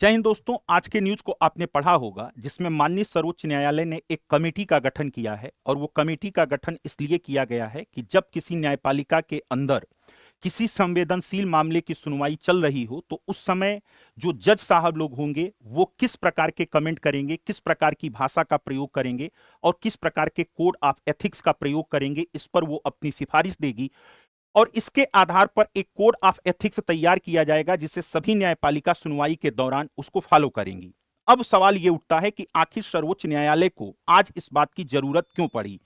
जय हिंद दोस्तों। आज के न्यूज को आपने पढ़ा होगा जिसमें माननीय सर्वोच्च न्यायालय ने एक कमेटी का गठन किया है और वो कमेटी का गठन इसलिए किया गया है कि जब किसी न्यायपालिका के अंदर किसी संवेदनशील मामले की सुनवाई चल रही हो तो उस समय जो जज साहब लोग होंगे वो किस प्रकार के कमेंट करेंगे, किस प्रकार की भाषा का प्रयोग करेंगे और किस प्रकार के कोड ऑफ एथिक्स का प्रयोग करेंगे, इस पर वो अपनी सिफारिश देगी और इसके आधार पर एक कोड ऑफ एथिक्स तैयार किया जाएगा जिसे सभी न्यायपालिका सुनवाई के दौरान उसको फॉलो करेंगी। अब सवाल यह उठता है कि आखिर सर्वोच्च न्यायालय को आज इस बात की जरूरत क्यों पड़ी।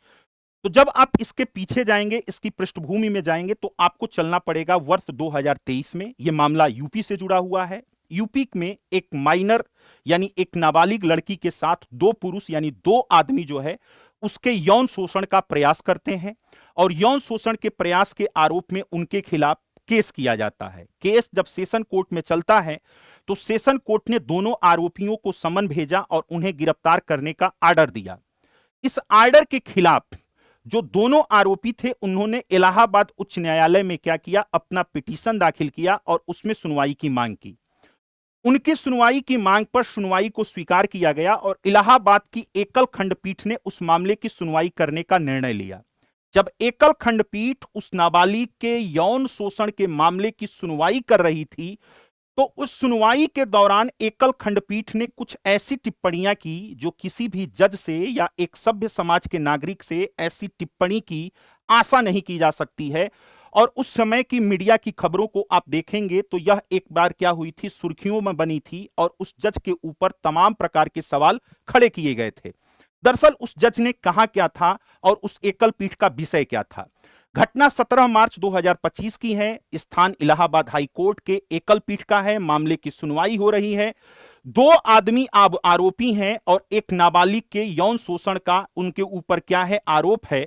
तो जब आप इसके पीछे जाएंगे, इसकी पृष्ठभूमि में जाएंगे तो आपको चलना पड़ेगा वर्ष 2023 में। यह मामला यूपी से जुड़ा हुआ है। यूपी में एक माइनर यानी एक नाबालिग लड़की के साथ दो पुरुष यानी दो आदमी जो है उसके यौन शोषण का प्रयास करते हैं और यौन शोषण के प्रयास के आरोप में उनके खिलाफ केस किया जाता है। केस जब सेशन कोर्ट में चलता है तो सेशन कोर्ट ने दोनों आरोपियों को समन भेजा और उन्हें गिरफ्तार करने का आर्डर दिया। इस आर्डर के खिलाफ जो दोनों आरोपी थे उन्होंने इलाहाबाद उच्च न्यायालय में क्या किया, अपना पिटीशन दाखिल किया और उसमें सुनवाई की मांग की। उनकी सुनवाई की मांग पर सुनवाई को स्वीकार किया गया और इलाहाबाद की एकल खंडपीठ ने उस मामले की सुनवाई करने का निर्णय लिया। जब एकल खंडपीठ उस नाबालिग के यौन शोषण के मामले की सुनवाई कर रही थी तो उस सुनवाई के दौरान एकल खंडपीठ ने कुछ ऐसी टिप्पणियां की जो किसी भी जज से या एक सभ्य समाज के नागरिक से ऐसी टिप्पणी की आशा नहीं की जा सकती है। और उस समय की मीडिया की खबरों को आप देखेंगे तो यह एक बार क्या हुई थी, सुर्खियों में बनी थी और उस जज के ऊपर तमाम प्रकार के सवाल खड़े किए गए थे। दरअसल उस जज ने कहा क्या था और उस एकल पीठ का विषय क्या था। घटना 17 मार्च 2025 की है। स्थान इलाहाबाद हाई कोर्ट के एकल पीठ का है। मामले की सुनवाई हो रही है। दो आदमी आरोपी हैं और एक नाबालिग के यौन शोषण का उनके ऊपर क्या है, आरोप है।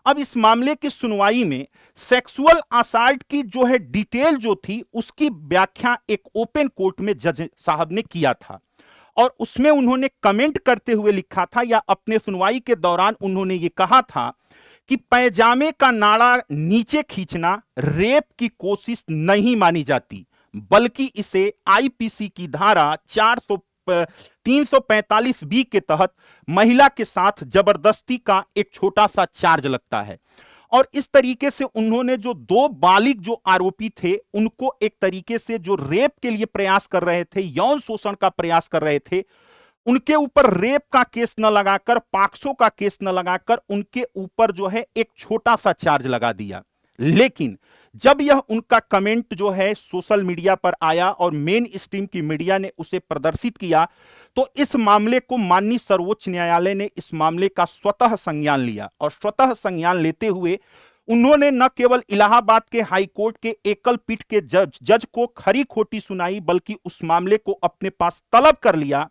अब इस मामले की सुनवाई में सेक्सुअल असॉल्ट की जो है डिटेल जो थी उसकी व्याख्या एक ओपन कोर्ट में जज साहब ने किया था और उसमें उन्होंने कमेंट करते हुए लिखा था या अपने सुनवाई के दौरान उन्होंने ये कहा था कि पैजामे का नाड़ा नीचे खींचना रेप की कोशिश नहीं मानी जाती, बल्कि इसे आईपीसी की धारा 345 बी के तहत महिला के साथ जबरदस्ती का एक छोटा सा चार्ज लगता है। और इस तरीके से उन्होंने जो दो बालिग जो आरोपी थे उनको एक तरीके से जो रेप के लिए प्रयास कर रहे थे, यौन शोषण का प्रयास कर रहे थे, उनके ऊपर रेप का केस न लगाकर, पॉक्सो का केस न लगाकर उनके ऊपर जो है एक छोटा सा चार्ज लगा दिया। लेकिन जब यह उनका कमेंट जो है सोशल मीडिया पर आया और मेन स्ट्रीम की मीडिया ने उसे प्रदर्शित किया तो इस मामले को माननीय सर्वोच्च न्यायालय ने इस मामले का स्वतः संज्ञान लिया और स्वतः संज्ञान लेते हुए उन्होंने न केवल इलाहाबाद के हाई कोर्ट के एकल पीठ के जज को खरी खोटी सुनाई बल्कि उस मामले को अपने पास तलब कर लिया।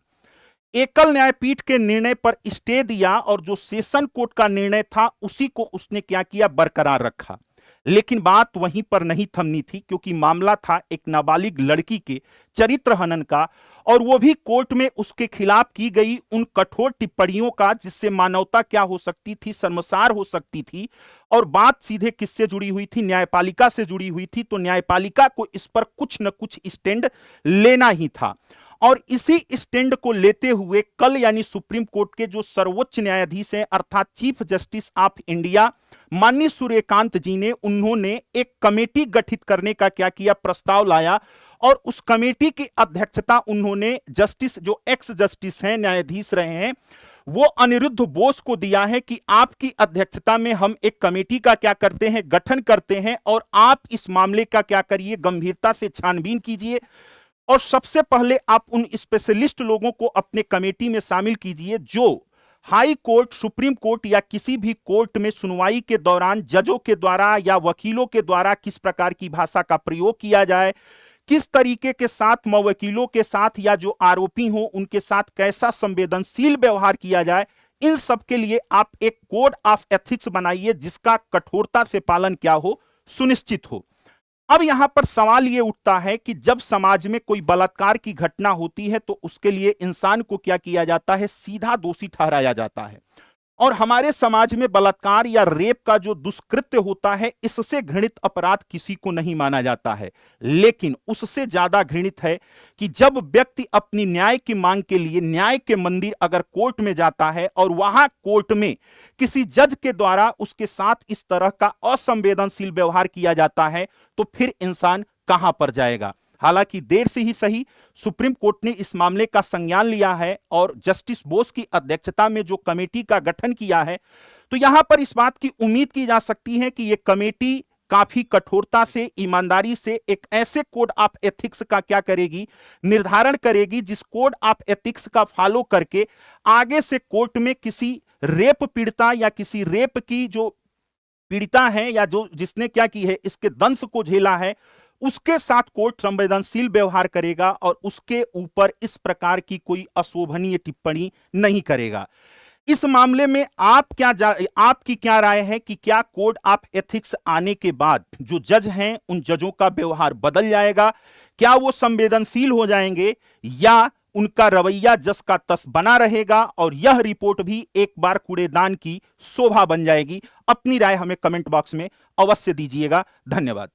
एकल न्यायपीठ के निर्णय पर स्टे दिया और जो सेशन कोर्ट का निर्णय था उसी को उसने क्या किया, बरकरार रखा। लेकिन बात वहीं पर नहीं थमनी थी क्योंकि मामला था एक नाबालिग लड़की के चरित्र हनन का और वो भी कोर्ट में उसके खिलाफ की गई उन कठोर टिप्पणियों का जिससे मानवता क्या हो सकती थी, शर्मसार हो सकती थी। और बात सीधे किससे जुड़ी हुई थी, न्यायपालिका से जुड़ी हुई थी। तो न्यायपालिका को इस पर कुछ न कुछ स्टैंड लेना ही था और इसी स्टैंड को लेते हुए कल यानी सुप्रीम कोर्ट के जो सर्वोच्च न्यायाधीश हैं अर्थात चीफ जस्टिस ऑफ इंडिया माननीय सूर्यकांत जी ने उन्होंने एक कमेटी गठित करने का क्या किया, प्रस्ताव लाया और उस कमेटी की अध्यक्षता उन्होंने जस्टिस जो एक्स जस्टिस हैं, न्यायाधीश रहे हैं, वो अनिरुद्ध बोस को दिया है कि आपकी अध्यक्षता में हम एक कमेटी का क्या करते हैं, गठन करते हैं और आप इस मामले का क्या करिए, गंभीरता से छानबीन कीजिए और सबसे पहले आप उन स्पेशलिस्ट लोगों को अपने कमेटी में शामिल कीजिए जो हाई कोर्ट, सुप्रीम कोर्ट या किसी भी कोर्ट में सुनवाई के दौरान जजों के द्वारा या वकीलों के द्वारा किस प्रकार की भाषा का प्रयोग किया जाए, किस तरीके के साथ मवकीलों के साथ या जो आरोपी हो उनके साथ कैसा संवेदनशील व्यवहार किया जाए, इन सब के लिए आप एक कोड ऑफ एथिक्स बनाइए जिसका कठोरता से पालन क्या हो, सुनिश्चित हो। अब यहां पर सवाल यह उठता है कि जब समाज में कोई बलात्कार की घटना होती है तो उसके लिए इंसान को क्या किया जाता है, सीधा दोषी ठहराया जाता है और हमारे समाज में बलात्कार या रेप का जो दुष्कृत्य होता है, इससे घृणित अपराध किसी को नहीं माना जाता है। लेकिन उससे ज्यादा घृणित है कि जब व्यक्ति अपनी न्याय की मांग के लिए न्याय के मंदिर अगर कोर्ट में जाता है और वहां कोर्ट में किसी जज के द्वारा उसके साथ इस तरह का असंवेदनशील व्यवहार किया जाता है, तो फिर इंसान कहां पर जाएगा। हालांकि देर से ही सही, सुप्रीम कोर्ट ने इस मामले का संज्ञान लिया है और जस्टिस बोस की अध्यक्षता में जो कमेटी का गठन किया है, तो यहां पर इस बात की उम्मीद की जा सकती है कि यह कमेटी काफी कठोरता से, ईमानदारी से एक ऐसे कोड ऑफ एथिक्स का क्या करेगी, निर्धारण करेगी, जिस कोड ऑफ एथिक्स का फॉलो करके आगे से कोर्ट में किसी रेप पीड़िता या किसी रेप की जो पीड़िता है या जो जिसने क्या की है इसके दंश को झेला है, उसके साथ कोर्ट संवेदनशील व्यवहार करेगा और उसके ऊपर इस प्रकार की कोई अशोभनीय टिप्पणी नहीं करेगा। इस मामले में आपकी क्या राय है कि क्या कोड ऑफ एथिक्स आने के बाद जो जज हैं उन जजों का व्यवहार बदल जाएगा? क्या वो संवेदनशील हो जाएंगे या उनका रवैया जस का तस बना रहेगा और यह रिपोर्ट भी एक बार कूड़ेदान की शोभा बन जाएगी? अपनी राय हमें कमेंट बॉक्स में अवश्य दीजिएगा। धन्यवाद।